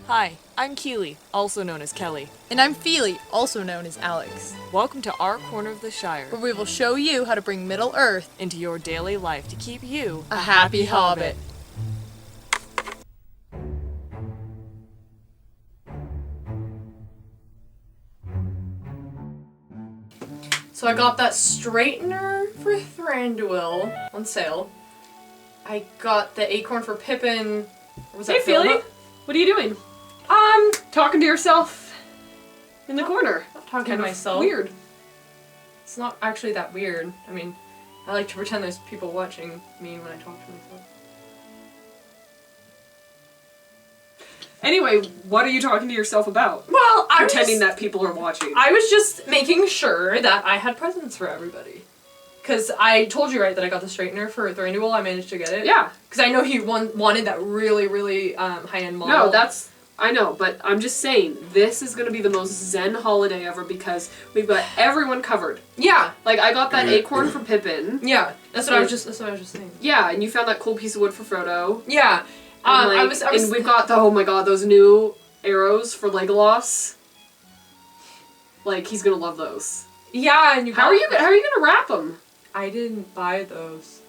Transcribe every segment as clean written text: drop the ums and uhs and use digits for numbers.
Hi, I'm Kili, also known as Kelly. And I'm Fili, also known as Alex. Welcome to our corner of the Shire, Where we will show you how to bring Middle-earth into your daily life to keep you a happy hobbit. So I got that straightener for Thranduil on sale. I got the acorn for Pippin. Was that Fili, what are you doing? Talking to yourself in the corner. Not talking to myself. Weird. It's not actually that weird. I mean, I like to pretend there's people watching me when I talk to myself. Anyway, what are you talking to yourself about? Well, Pretending that people are watching. I was just making sure that I had presents for everybody. Because I told you, right, that I got the straightener for Thranduil. I managed to get it. Yeah. Because I know he wanted that really, really high-end model. No, I know, but I'm just saying, this is going to be the most zen holiday ever because we've got everyone covered. Yeah. Like, I got that acorn for Pippin. Yeah. That's what I was just saying. Yeah, and you found that cool piece of wood for Frodo. Yeah. And, and we've got oh my god, those new arrows for Legolas. Like, he's gonna love those. Yeah, and how are you gonna wrap them? I didn't buy those.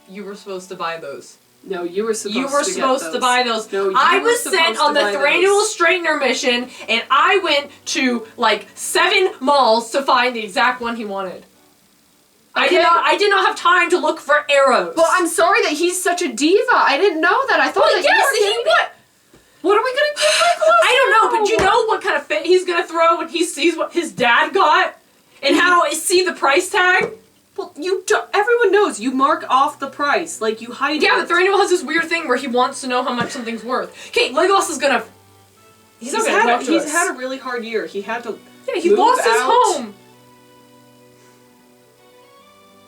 You were supposed to buy those. No, you were supposed to buy those. No, I was sent on the Thranduil straightener mission, and I went to like 7 malls to find the exact one he wanted. Okay. I did not have time to look for arrows. Well, I'm sorry that he's such a diva. I didn't know that. I thought that you were What are we gonna give Legolas? I don't know, but you know what kind of fit he's gonna throw when he sees what his dad got, and how I see the price tag. Well, everyone knows you mark off the price, like you hide it. Yeah, but Thranduil has this weird thing where he wants to know how much something's worth. Okay, Legolas is gonna. He's had a really hard year. He had to. Yeah, he lost his home.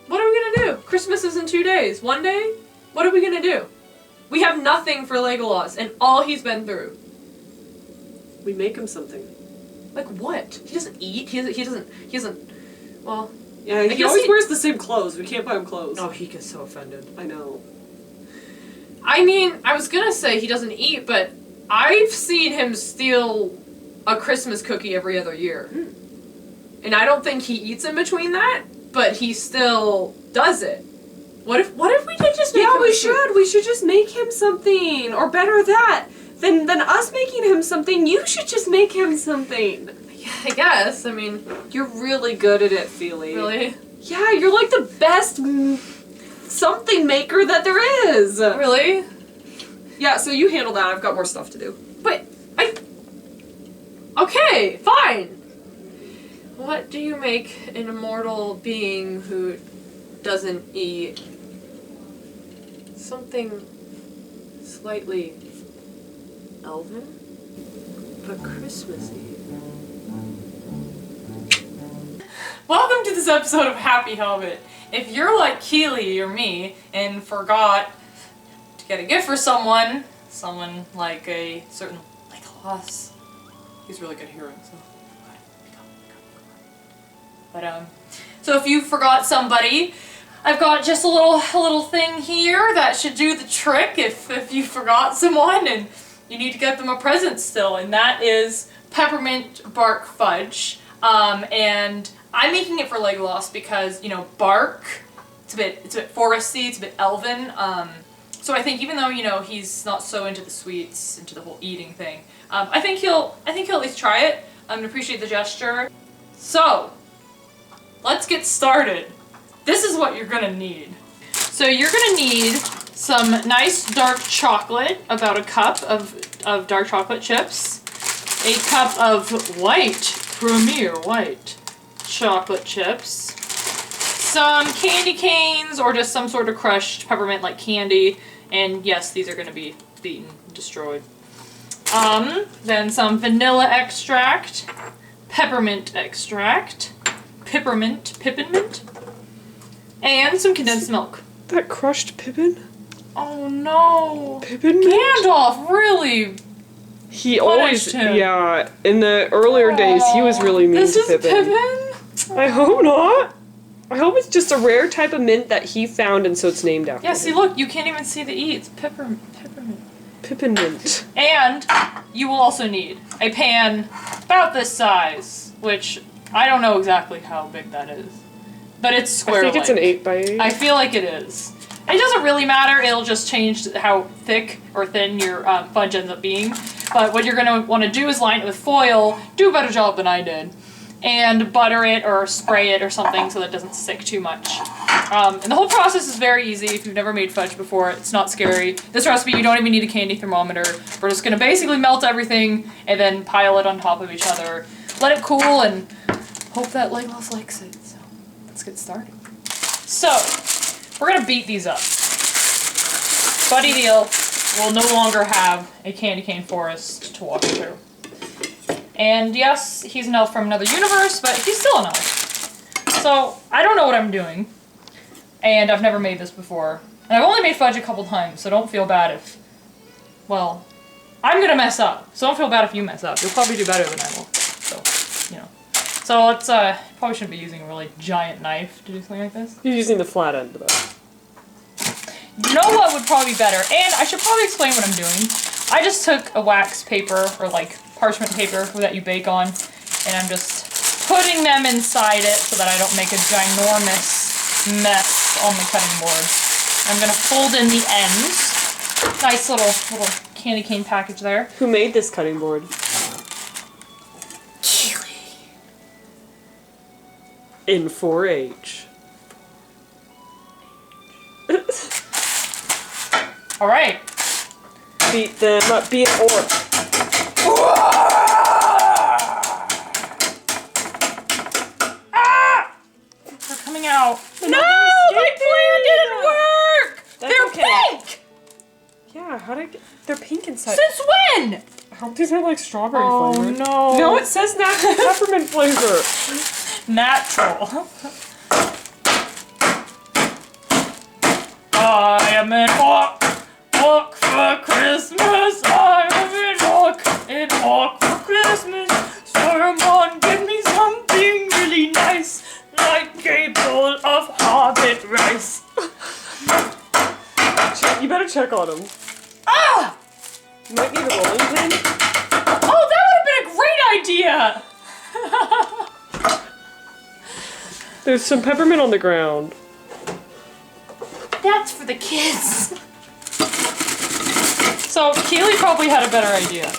What are we gonna do? Christmas is in 2 days. 1 day? What are we gonna do? We have nothing for Legolas and all he's been through. We make him something. Like what? He doesn't eat. He doesn't. Well. Yeah, he always wears the same clothes. We can't buy him clothes. Oh, he gets so offended. I know. I mean, I was gonna say he doesn't eat, but I've seen him steal a Christmas cookie every other year. And I don't think he eats in between that, but he still does it. What if we did just make him we should. We should just make him something. Or better that, than us making him something, you should just make him something. Yeah, I guess. I mean, you're really good at it, Fili. Really? Yeah, you're like the best something maker that there is. Really? Yeah, so you handle that. I've got more stuff to do. But okay, fine. What do you make an immortal being who doesn't eat? Something slightly elven, but Christmassy. Welcome to this episode of Happy Hobbit. If you're like Kili or me and forgot to get a gift for someone like a certain Legolas, he's really good at hearing, so. But so if you forgot somebody, I've got just a little thing here that should do the trick if you forgot someone and you need to get them a present still, and that is peppermint bark fudge. And I'm making it for Legolas because, you know, bark, it's a bit foresty, it's a bit elven. So I think even though, you know, he's not so into the sweets, into the whole eating thing, I think he'll at least try it and appreciate the gesture. So let's get started. This is what you're gonna need. So you're gonna need some nice dark chocolate, about a cup of dark chocolate chips, a cup of white, premier white chocolate chips, some candy canes or just some sort of crushed peppermint like candy, and yes, these are gonna be beaten, destroyed. Then some vanilla extract, peppermint extract, peppermint, and some condensed milk. That crushed Pippin? Oh no! Pippin? Gandalf really He punished him. Yeah, in the earlier days, he was really mean to Pippin. This is Pippin? I hope not. I hope it's just a rare type of mint that he found and so it's named after him. Yeah, see look, you can't even see the E, it's peppermint. Peppermint. And you will also need a pan about this size, which I don't know exactly how big that is. But it's square. I think it's an 8 by 8. I feel like it is. It doesn't really matter, it'll just change how thick or thin your fudge ends up being. But what you're going to want to do is line it with foil, do a better job than I did, and butter it or spray it or something so that it doesn't stick too much. And the whole process is very easy. If you've never made fudge before, it's not scary. This recipe, you don't even need a candy thermometer. We're just going to basically melt everything and then pile it on top of each other. Let it cool and hope that Legolas likes it. So let's get started. So, we're going to beat these up. Buddy Deal will no longer have a candy cane forest to walk through. And yes, he's an elf from another universe, but he's still an elf. So, I don't know what I'm doing. And I've never made this before. And I've only made fudge a couple times, so don't feel bad if... Well, I'm gonna mess up. So don't feel bad if you mess up. You'll probably do better than I will. So, you know. So let's, probably shouldn't be using a really giant knife to do something like this. You're using the flat end of that. You know what would probably be better? And I should probably explain what I'm doing. I just took a wax paper, or like parchment paper that you bake on, and I'm just putting them inside it so that I don't make a ginormous mess on the cutting board. I'm gonna fold in the ends. Nice little candy cane package there. Who made this cutting board? Kili. In 4-H. All right. Beat them up, be an orc. Ah! They're coming out. No, my plan didn't work. That's They're okay. pink. Yeah, how did I get... They're pink inside. Since when? I hope these are like strawberry Oh flavored. no. No, it says natural peppermint flavor. Natural. I am an orc. Orc for Christmas. I am an orc for Christmas. Saruman, give me something really nice, like a bowl of Hobbit rice. You better check on them. Ah! You might need a rolling pin. Oh, that would have been a great idea! There's some peppermint on the ground. That's for the kids. So, Kili probably had a better idea.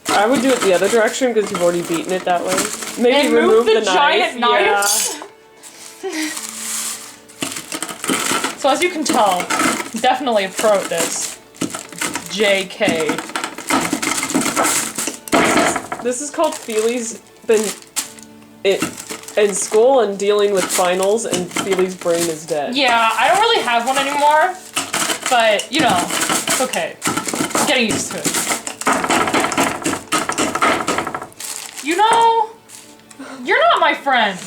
I would do it the other direction because you've already beaten it that way. Maybe And remove the giant knife. knife. So as you can tell, definitely a pro at this. JK. This is called Fili's been in school and dealing with finals, and Fili's brain is dead. Yeah, I don't really have one anymore, but you know, it's okay. I'm getting used to it. You know, you're not my friend.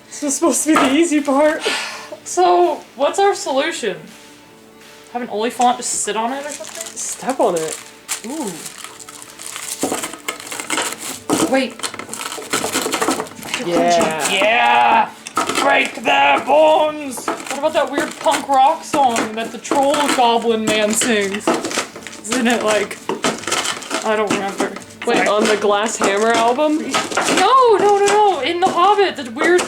This was supposed to be the easy part. So, what's our solution? Have an olifant just sit on it or something? Step on it. Ooh. Wait. Yeah. Yeah! Break their bones! What about that weird punk rock song that the troll goblin man sings? Isn't it like... I don't remember. Wait, Sorry. on the Glass Hammer album? No! In the Hobbit, the weird,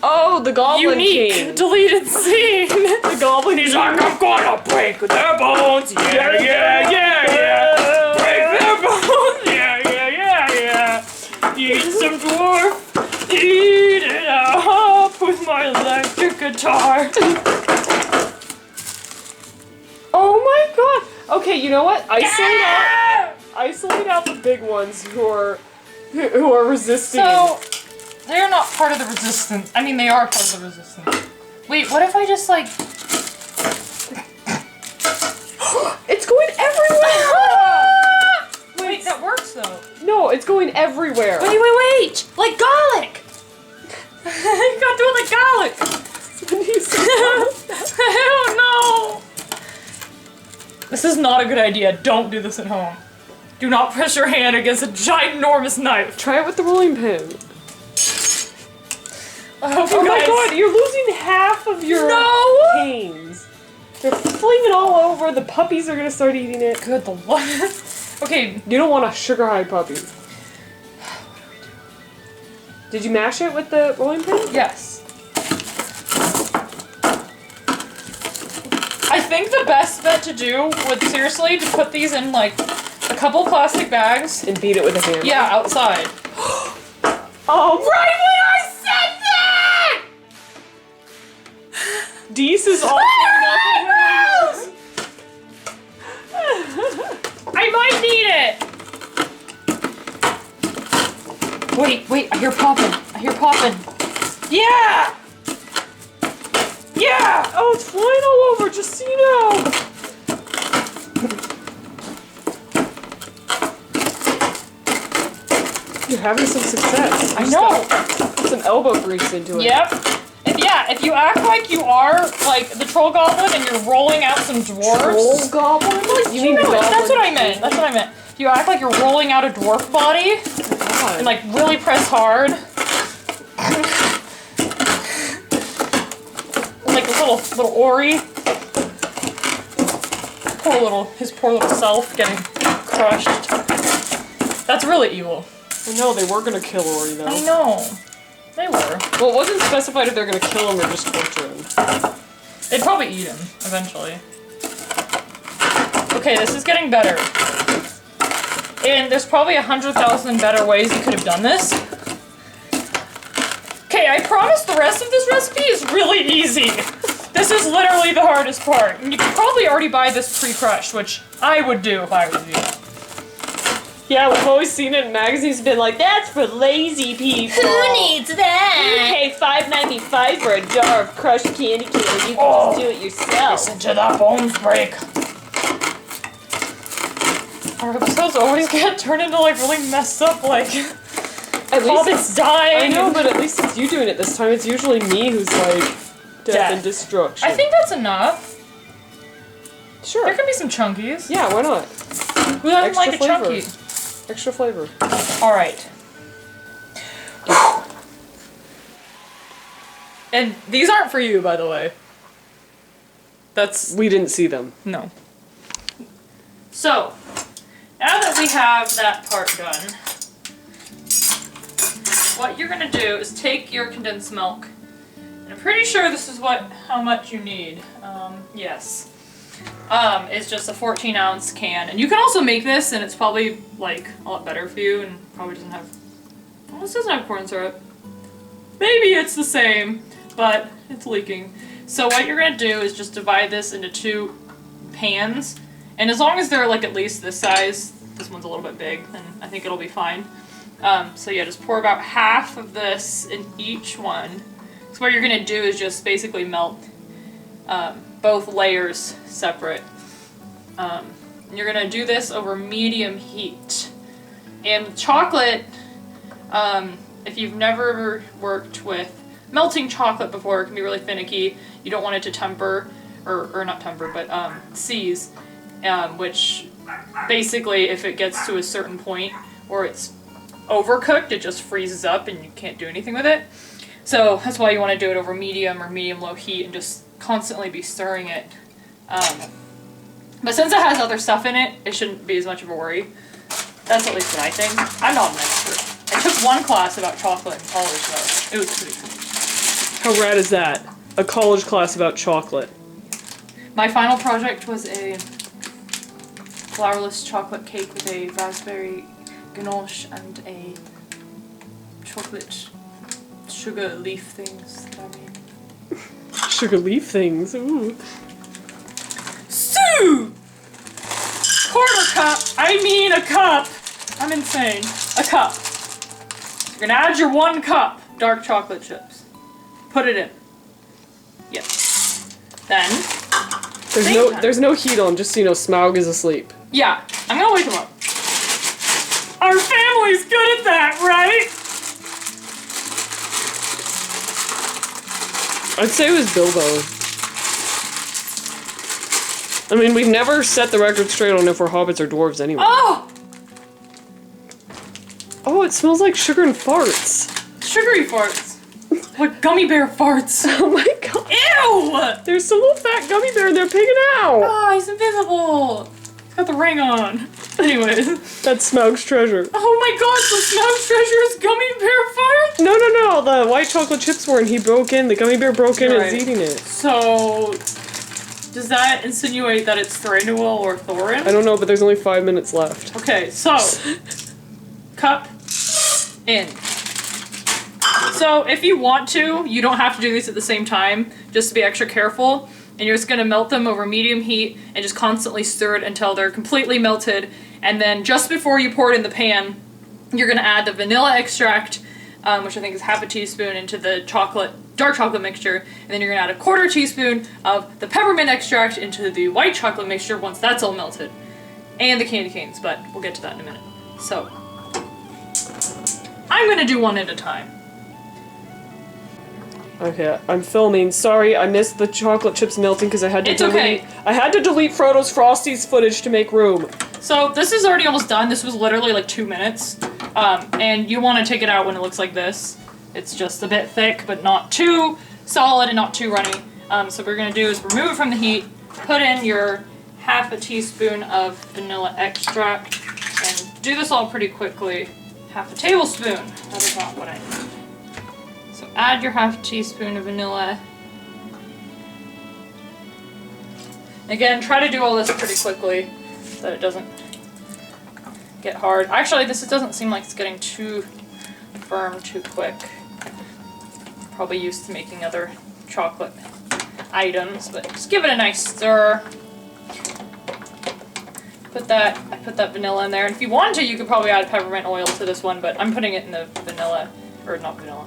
Oh, the Goblin unique, King. deleted scene! The Goblin He's like, I'm gonna break their bones! Yeah! Break their bones! Yeah! Eat some dwarf! Eat it up with my electric guitar! Oh my god! Okay, you know what? Isolate out the big ones who are resisting. So, they're not part of the resistance. I mean, they are part of the resistance. Wait, what if I just like... It's going everywhere! Wait, that works though. No, it's going everywhere. Wait! Like garlic! You gotta do it like garlic! I don't know! This is not a good idea. Don't do this at home. Do not press your hand against a ginormous knife. Try it with the rolling pin. I hope Oh you my guys... god, you're losing half of your No! pains. They're flinging all over. The puppies are gonna start eating it. Good lord. Okay. You don't want a sugar high puppy. Did you mash it with the rolling pin? Yes. I think the best bet to do would seriously to put these in like a couple plastic bags. And beat it with a hammer. Yeah, outside. Oh, Right when I said that! Deese is all I might need it! Wait, I hear popping. Yeah! Yeah! Oh, it's flying all over, just so you know. You're having some success. I know! Put some elbow grease into it. Yep. If you act like you are, like, the troll goblin and you're rolling out some dwarves. Troll goblin? You mean goblin? That's what I meant. If you act like you're rolling out a dwarf body and, like, really press hard. Like a little Ori. His poor little self getting crushed. That's really evil. I know, they were gonna kill Ori though. I know. They were. Well, it wasn't specified if they're gonna kill him or just torture him. They'd probably eat him, eventually. Okay, this is getting better. And there's probably 100,000 better ways you could have done this. Okay, I promise the rest of this recipe is really easy. This is literally the hardest part. And you could probably already buy this pre-crushed, which I would do if I was you. Yeah, we've always seen it in magazines, been like, that's for lazy people. Who needs that? You pay $5.95 for a jar of crushed candy cane, you can just do it yourself. Listen to the bones break. Our episodes always get turned into like really messed up, like At least Hobbit's dying. I know, but at least it's you doing it this time. It's usually me who's like death and destruction. I think that's enough. Sure. There can be some chunkies. Yeah, why not? Who doesn't like a flavor. chunky? Extra flavor. Alright. And these aren't for you, by the way. That's... We didn't see them. no. So, now that we have that part done, what you're gonna do is take your condensed milk, and I'm pretty sure this is how much you need. Yes. It's just a 14-ounce can, and you can also make this, and it's probably like a lot better for you, and probably doesn't have. Well, this doesn't have corn syrup. Maybe it's the same, but it's leaking. So what you're gonna do is just divide this into 2 pans, and as long as they're like at least this size, this one's a little bit big, then I think it'll be fine. So yeah, just pour about half of this in each one. So what you're gonna do is just basically melt both layers separate. You're gonna do this over medium heat. And chocolate, if you've never worked with melting chocolate before, it can be really finicky. You don't want it to temper, or not temper, but seize, which basically if it gets to a certain point or it's overcooked, it just freezes up and you can't do anything with it. So that's why you want to do it over medium or medium-low heat and just constantly be stirring it. But since it has other stuff in it, it shouldn't be as much of a worry. That's at least what I think. I'm not an expert. I took one class about chocolate in college though. It was pretty cool. How rad is that? A college class about chocolate. My final project was a flourless chocolate cake with a raspberry ganache and a chocolate sugar leaf things that I made. Sugar leaf things, ooh. Sue! Quarter cup! I mean a cup! I'm insane. A cup. You're gonna add your 1 cup dark chocolate chips. Put it in. Yes. Then, There's no heat on, just so you know, Smaug is asleep. yeah, I'm gonna wake him up. Our family's good at that, right? I'd say it was Bilbo. I mean, we've never set the record straight on if we're hobbits or dwarves anyway. Oh! Oh, it smells like sugar and farts. Sugary farts. Like gummy bear farts. Oh my god. Ew! There's some little fat gummy bear and they're pigging out. Oh, he's invisible. He's got the ring on. Anyways. That's Smaug's treasure. Oh my god, so Smaug's treasure is gummy bear fart? No. The white chocolate chips were and he broke in. The gummy bear broke in and is eating it. So, does that insinuate that it's Thranduil or Thorin? I don't know, but there's only 5 minutes left. Okay, so, cup in. So, if you want to, you don't have to do these at the same time, just to be extra careful. And you're just gonna melt them over medium heat and just constantly stir it until they're completely melted. And then just before you pour it in the pan, you're gonna add the vanilla extract, which I think is half a teaspoon, into the dark chocolate mixture. And then you're gonna add a 1/4 teaspoon of the peppermint extract into the white chocolate mixture once that's all melted. And the candy canes, but we'll get to that in a minute. So, I'm gonna do one at a time. Okay, I'm filming. Sorry, I missed the chocolate chips melting because I had to It's delete. okay. I had to delete Frodo's Frosties footage to make room. So this is already almost done. This was literally like 2 minutes. And you want to take it out when it looks like this. It's just a bit thick, but not too solid and not too runny. So what we're going to do is remove it from the heat, put in your half a teaspoon of vanilla extract, and do this all pretty quickly. Half a tablespoon. That is not what I need. So add your half teaspoon of vanilla. Again, try to do all this pretty quickly so that it doesn't get hard. Actually, this doesn't seem like it's getting too firm too quick. Probably used to making other chocolate items, but just give it a nice stir. I put that vanilla in there, and if you want to, you could probably add peppermint oil to this one, but I'm putting it in the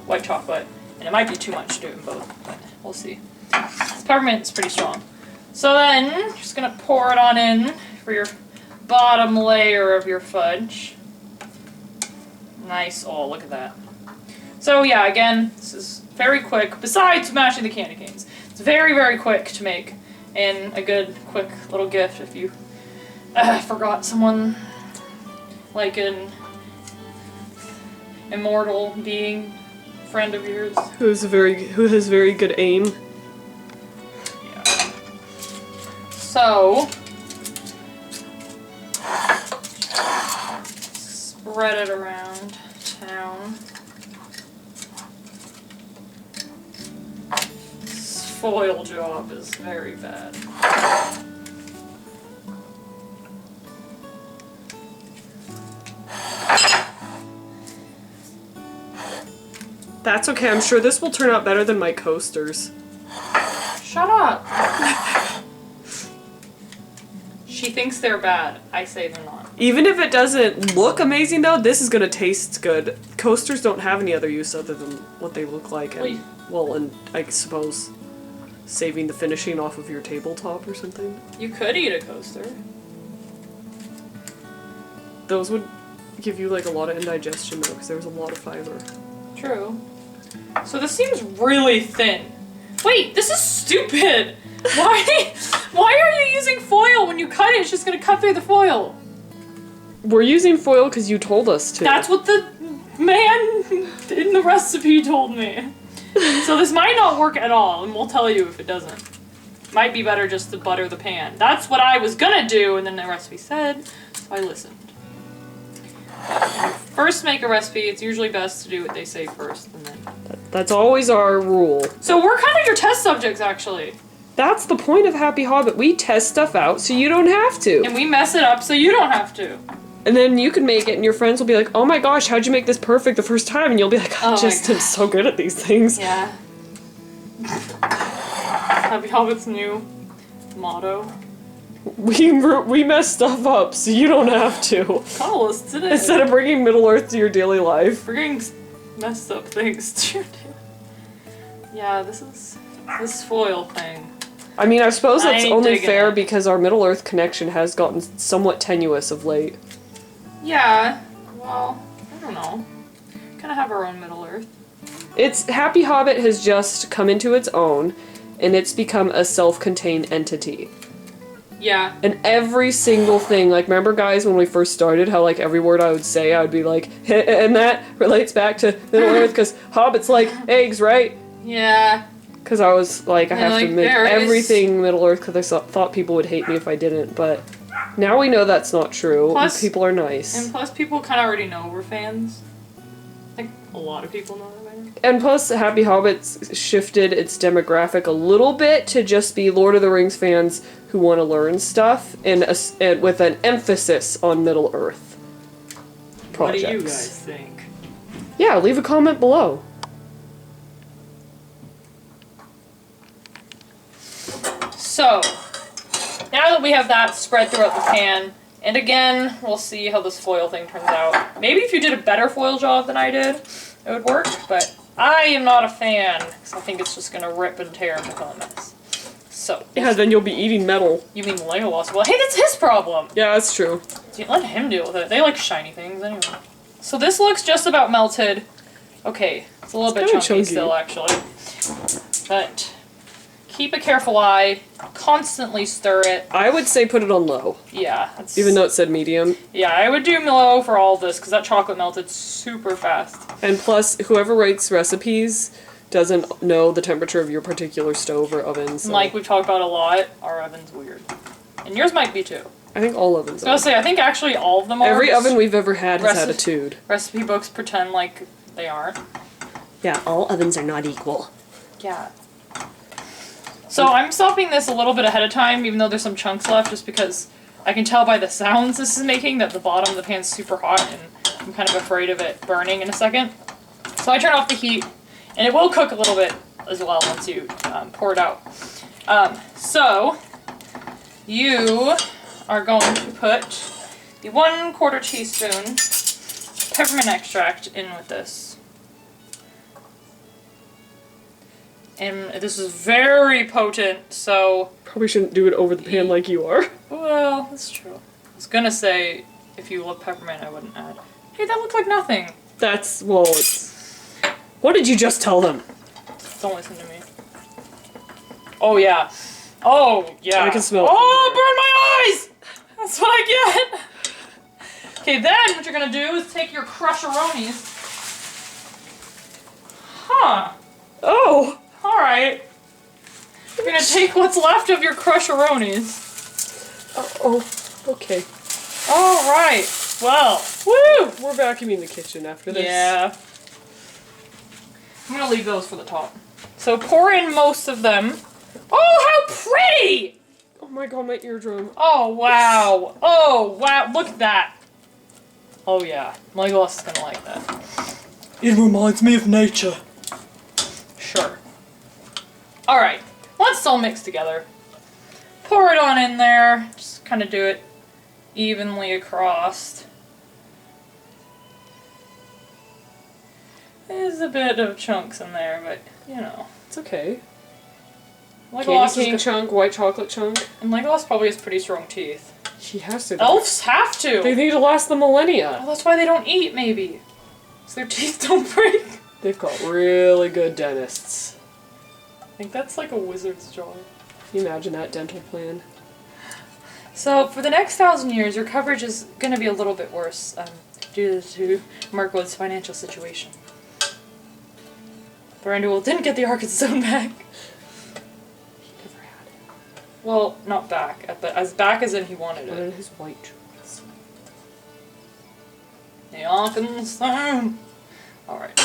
white chocolate, and it might be too much to do it in both, but we'll see. Peppermint's pretty strong. So then, just gonna pour it on in for your bottom layer of your fudge. Nice, oh look at that. So yeah, again, this is very quick, besides mashing the candy canes. It's very, very quick to make, and a good, quick little gift if you forgot someone like an immortal being, friend of yours. Who has very good aim. Yeah. So spread it around town. This foil job is very bad. That's okay, I'm sure this will turn out better than my coasters. Shut up! She thinks they're bad. I say they're not. Even if it doesn't look amazing though, this is gonna taste good. Coasters don't have any other use other than what they look like, and and I suppose saving the finishing off of your tabletop or something. You could eat a coaster. Those would give you like a lot of indigestion though, because there's a lot of fiber. True. So this seems really thin. Wait, this is stupid! Why are you using foil when you cut it? It's just gonna cut through the foil. We're using foil because you told us to. That's what the man in the recipe told me. So this might not work at all, and we'll tell you if it doesn't. Might be better just to butter the pan. That's what I was gonna do, and then the recipe said, so I listened. When you first make a recipe, it's usually best to do what they say first, and then... That's always our rule. So we're kind of your test subjects, actually. That's the point of Happy Hobbit. We test stuff out so you don't have to. And we mess it up so you don't have to. And then you can make it and your friends will be like, oh my gosh, how'd you make this perfect the first time? And you'll be like, I just am so good at these things. Yeah. Happy Hobbit's new motto. We mess stuff up so you don't have to. Kind of listed it. Instead of bringing Middle-earth to your daily life. Bringing messed up things to your daily. Yeah, this foil thing. I mean, I suppose that's only fair it. because our Middle-earth connection has gotten somewhat tenuous of late. Yeah, well, I don't know. Kind of have our own Middle-earth. It's Happy Hobbit has just come into its own, and it's become a self-contained entity. Yeah. And every single thing, like, remember guys when we first started, how like every word I would say, I would be like, and that relates back to Middle-earth, because Hobbit's like eggs, right? Yeah. Because I was like, I Yeah, have to like, make there is- everything Middle Earth because I thought people would hate me if I didn't, but now we know that's not true. Plus- People are nice. And plus, people kind of already know we're fans. I think a lot of people know that by now. And plus, Happy Hobbits shifted its demographic a little bit to just be Lord of the Rings fans who want to learn stuff, and with an emphasis on Middle Earth projects. What do you guys think? Yeah, leave a comment below. So, now that we have that spread throughout the pan, and again, we'll see how this foil thing turns out. Maybe if you did a better foil job than I did, it would work, but I am not a fan, because I think it's just going to rip and tear and become a mess. So. Yeah, then you'll be eating metal. You mean Legolas? Well, hey, that's his problem! Yeah, that's true. Let him deal with it. They like shiny things anyway. So this looks just about melted. Okay, it's a little bit kinda chunky chunky. still, actually. But keep a careful eye. Constantly stir it. I would say put it on low, Yeah, that's, even though it said medium. yeah, I would do low for all of this because that chocolate melted super fast. And plus, whoever writes recipes doesn't know the temperature of your particular stove or oven. So And like we've talked about a lot, our oven's weird, and yours might be too. I think all ovens I was are. gonna say I think actually all of them are. Every just oven we've ever had has had a Recipe- tude. recipe books pretend like they aren't. Yeah, all ovens are not equal. Yeah. So I'm stopping this a little bit ahead of time, even though there's some chunks left, just because I can tell by the sounds this is making that the bottom of the pan's super hot, and I'm kind of afraid of it burning in a second. So I turn off the heat, and it will cook a little bit as well once you pour it out. So you are going to put the 1/4 teaspoon peppermint extract in with this. And this is very potent, so... Probably shouldn't do it over the pan like you are. Well, that's true. I was gonna say, if you love peppermint, I wouldn't add. Hey, that looked like nothing. That's, well, it's... What did you just tell them? Don't listen to me. Oh, yeah. Oh, yeah. I can smell it. Oh, burn my eyes! That's what I get! Okay, then what you're gonna do is take your crusheronis. Huh. Oh! Alright. You're gonna take what's left of your crusheronis. Oh, okay. Alright. Well. Woo! We're vacuuming the kitchen after this. Yeah. I'm gonna leave those for the top. So pour in most of them. Oh, how pretty! Oh my god, my eardrum. Oh, wow. Oh, wow. Look at that. Oh, yeah. Legolas is gonna like that. It reminds me of nature. Sure. Alright. Once it's all mixed together, pour it on in there. Just kind of do it evenly across. There's a bit of chunks in there, but, you know. It's okay. Legolas Candy is cane good. chunk, white chocolate chunk. And Legolas probably has pretty strong teeth. She has to. Elves have to! They need to last the millennia. Oh, that's why they don't eat, maybe. So their teeth don't break. They've got really good dentists. I think that's like a wizard's job. Can you imagine that dental plan? So, for the next 1,000 years, your coverage is going to be a little bit worse due to Mirkwood's financial situation. Thranduil didn't get the Ark of Stone back. He never had it. Well, not back, but as back as in he wanted What it. are his white jewels? The Ark of Stone. Alright.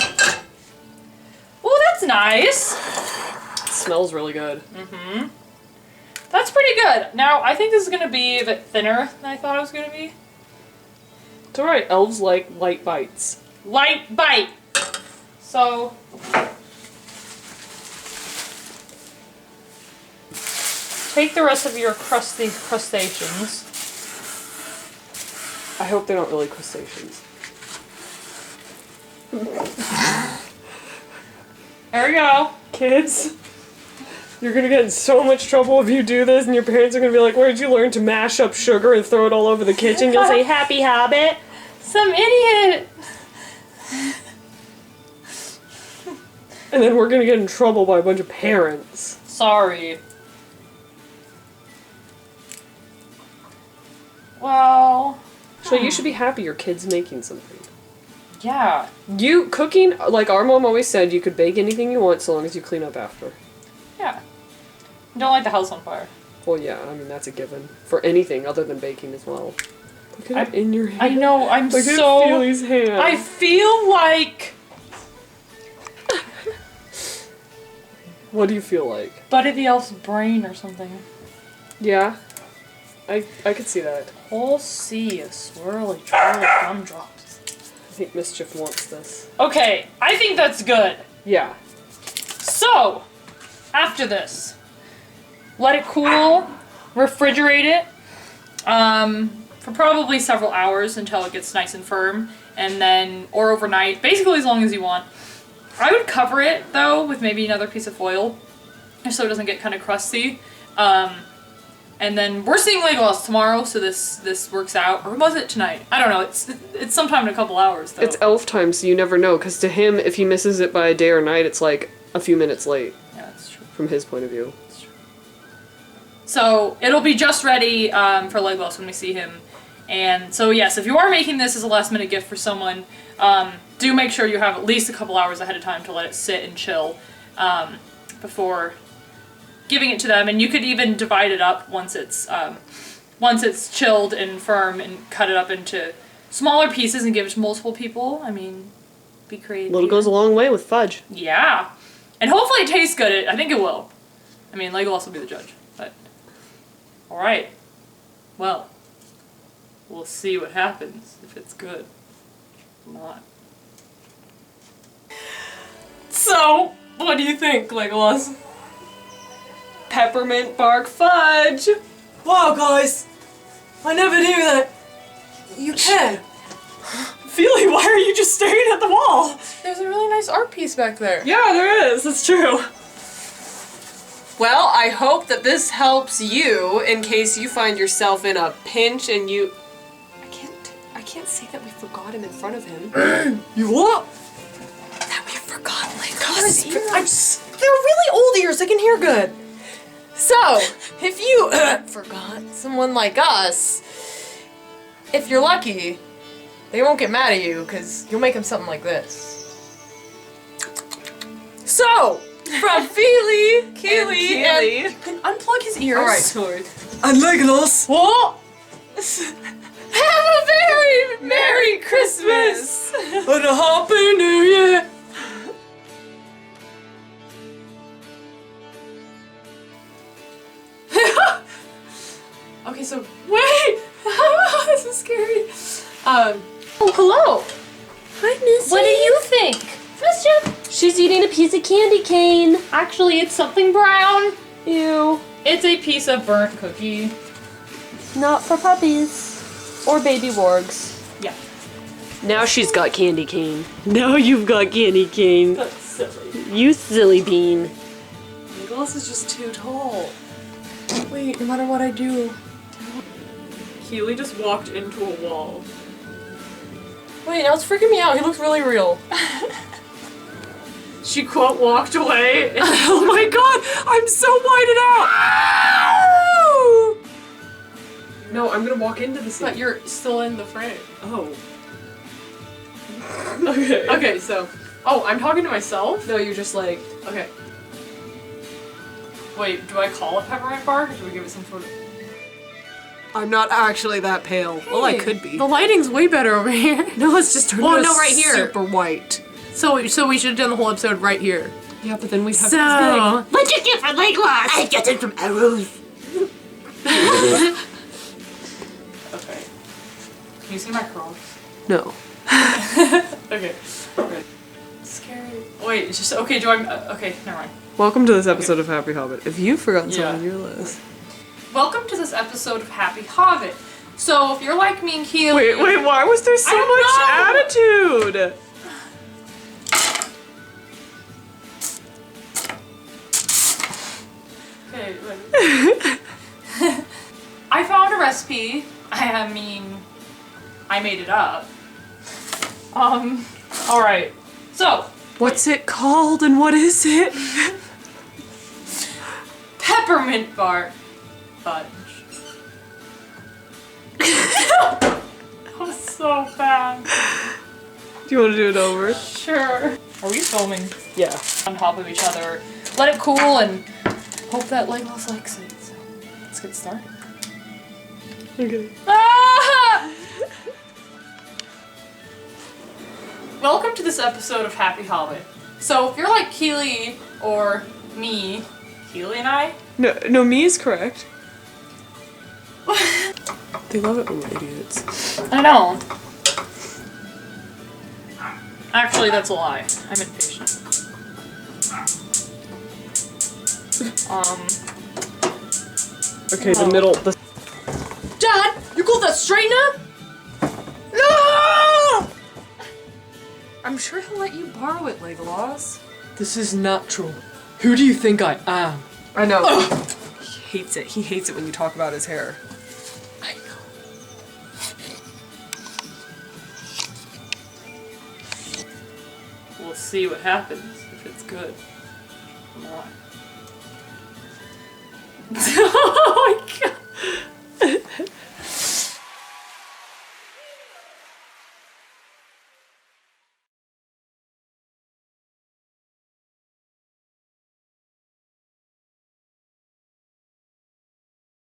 Oh, that's nice! It smells really good. Mm-hmm. That's pretty good. Now, I think this is going to be a bit thinner than I thought it was going to be. It's alright, elves like light bites. Light bite! So... take the rest of your crustaceans. I hope they're not really crustaceans. There we go. Kids, you're gonna get in so much trouble if you do this, and your parents are gonna be like, where'd you learn to mash up sugar and throw it all over the kitchen? You'll say, Happy Hobbit. Some idiot! And then we're gonna get in trouble by a bunch of parents. Sorry. Well... So you should be happy your kid's making something. yeah. You, cooking, like our mom always said, you could bake anything you want so long as you clean up after. Yeah. Don't light the house on fire. Well, yeah, I mean, that's a given. For anything other than baking as well. Look at it in your hand. I know, I'm Look so... at Fili's hand. I feel like... What do you feel like? Buddy the Elf's brain or something. Yeah. I could see that. Whole sea of swirly, twirly gumdrops. I think Mischief wants this. Okay, I think that's good. Yeah. So, after this, let it cool, refrigerate it, for probably several hours until it gets nice and firm, and then, or overnight, basically as long as you want. I would cover it, though, with maybe another piece of foil, just so it doesn't get kind of crusty. And then we're seeing Legolas tomorrow, so this works out. Or was it tonight? I don't know. It's sometime in a couple hours, though. It's elf time, so you never know, because to him, if he misses it by a day or night, it's like a few minutes late. Yeah, that's true. From his point of view. That's true. So it'll be just ready for Legolas when we see him. And so yes, if you are making this as a last minute gift for someone, do make sure you have at least a couple hours ahead of time to let it sit and chill before giving it to them. And you could even divide it up once it's chilled and firm, and cut it up into smaller pieces and give it to multiple people. I mean, be creative. Little goes a long way with fudge. Yeah, and hopefully it tastes good. I think it will. I mean, Legolas will be the judge. But all right, well, we'll see what happens if it's good or not. So, what do you think, Legolas? Peppermint bark fudge! Wow, guys! I never knew that you can. Fili, why are you just staring at the wall? There's a really nice art piece back there. Yeah, there is. That's true. Well, I hope that this helps you in case you find yourself in a pinch and you... I can't say that we forgot him in front of him. You what? That we forgot Legolas' ears. They're really old ears. They can hear good. So, if you forgot someone like us, if you're lucky, they won't get mad at you because you'll make them something like this. So, from Fili, Kili, and you can unplug his ears. Alright, sorry. And Legolas. What? Have a very Merry Christmas and a Happy New Year. Okay, so wait. This is scary. Oh, hello. Hi, Missy. What do you think? Mischief. She's eating a piece of candy cane. Actually, it's something brown. Ew. It's a piece of burnt cookie. Not for puppies. Or baby wargs. Yeah. Now she's got candy cane. Now you've got candy cane. That's silly. You silly bean. Legolas is just too tall. Wait, no matter what I do. Kili just walked into a wall. Wait, now it's freaking me out. He looks really real. She quote walked away. And, oh my god! I'm so whited out! No, I'm gonna walk into the scene. But you're still in the frame. Oh. Okay. Okay, so. Oh, I'm talking to myself? No, you're just like. Okay. Wait, do I call it peppermint bark, or do we give it some sort of... I'm not actually that pale. Well, I Hey, could be. The lighting's way better over here. No, it's just turned Well, to no, right here. super white. So we should have done the whole episode right here. Yeah, but then we'd have So. What'd you get from Legolas? I get it from arrows. Okay. Can you see my curls? No. Okay. Okay. Scary. Wait, it's just... Okay, do I... okay, never mind. Welcome to this episode of Happy Hobbit. If you've forgotten Yeah. something on your list. Welcome to this episode of Happy Hobbit. So, if you're like me and Kili... Wait, why was there so I much attitude? Okay, wait. I found a recipe. I mean, I made it up. Alright. So, What's it called and what is it? peppermint bark fudge. That was so bad. Do you want to do it over? Sure. Are we filming Yeah. on top of each other? Let it cool and hope that Legolas likes it. So let's get started. Okay. Ah! Welcome to this episode of Happy Hobbit. So if you're like Kili or me, Kili and I? No, me is correct. They love it when we're idiots. I know. Actually, that's a lie. I'm impatient. Okay, the middle. Dad, you got that straightener? No! I'm sure he'll let you borrow it, Legolas. This is natural. Who do you think I am? I know. Ugh. He hates it. He hates it when you talk about his hair. I know. We'll see what happens if it's good or not.